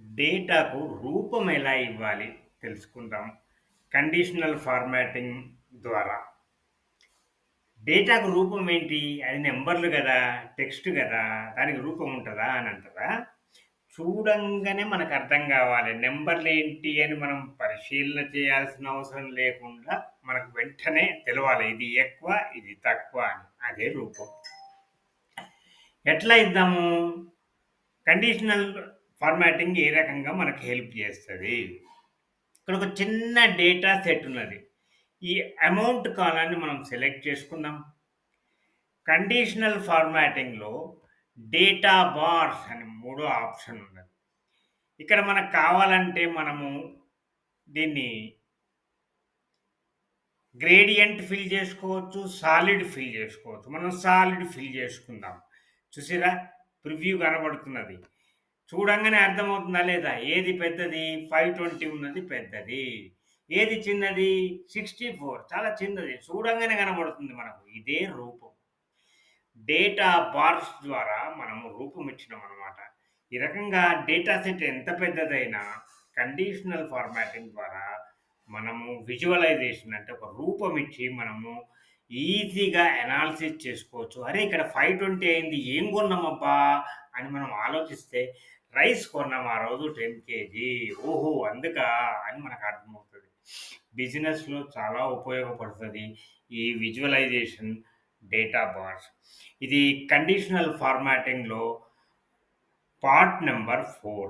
డేటాకు రూపం ఎలా ఇవ్వాలి తెలుసుకుందాం. కండిషనల్ ఫార్మాటింగ్ ద్వారా. డేటాకు రూపం ఏంటి? అది నంబర్‌లు గదా! టెక్స్ట్ గదా! దానికి రూపం ఉంటదా అని అంటారా? చూడంగానే మనకు అర్థం గావాలి. నంబర్‌లేంటి అని మనం పరిశీలన చేయాల్సిన అవసరం లేకుండా మనకు వెంటనే తెలవాలి. ఇది ఎక్కువ, ఇది తక్కువ అని. అదే రూపం. ఎట్లా ఇద్దాము? కండిషనల్ ఫార్మాటింగ్ ఏ రకంగా మనకు హెల్ప్ చేస్తది? ఇక్కడ ఒక చిన్న డేటా సెట్ ఉన్నది. ఈ అమౌంట్ కాలాన్ని మనం సెలెక్ట్ చేసుకుందాం. కండిషనల్ ఫార్మాటింగ్‌లో డేటా బార్స్ అని మూడో ఆప్షన్ ఉన్నది. ఇక్కడ మనకు కావాలంటే మనము దీన్ని గ్రేడియంట్ ఫిల్ చేసుకోవచ్చు. సాలిడ్ ఫిల్ చేసుకోవచ్చు. మనం సాలిడ్ ఫిల్ చేసుకుందాం. చూసిర్రా? ప్రివ్యూ కనబడుతున్నది. చూడంగానే అర్థమవుతుందా లేదా? ఏది పెద్దది? 520 ఉన్నది పెద్దది. ఏది చిన్నది? 64 చాలా చిన్నది. చూడంగానే కనబడుతుంది మనకు. ఇదే రూపం. డేటా బార్స్ ద్వారా మనము రూపం ఇచ్చినామనమాట. ఈ రకంగా డేటా సెట్ ఎంత పెద్దదైనా కండిషనల్ ఫార్మాటింగ్ ద్వారా మనము విజువలైజేషన్ అంటే ఒక రూపం ఇచ్చి మనము ఈజీగా అనాలిసిస్ చేసుకోవచ్చు. అరే! ఇక్కడ 520 అయింది. ఏం కొన్నామబ్బా! అని మనం ఆలోచిస్తే రైస్ కొన్నాం ఆ రోజు 10 కేజీ. ఓహో! అందుకా అని మనకు అర్థమవుతది. బిజినెస్‌లో చాలా ఉపయోగపడుతది. ఈ విజువలైజేషన్ డేటా బార్స్. ఇది కండిషనల్ ఫార్మాటింగ్‌లో పార్ట్ నంబర్ 4.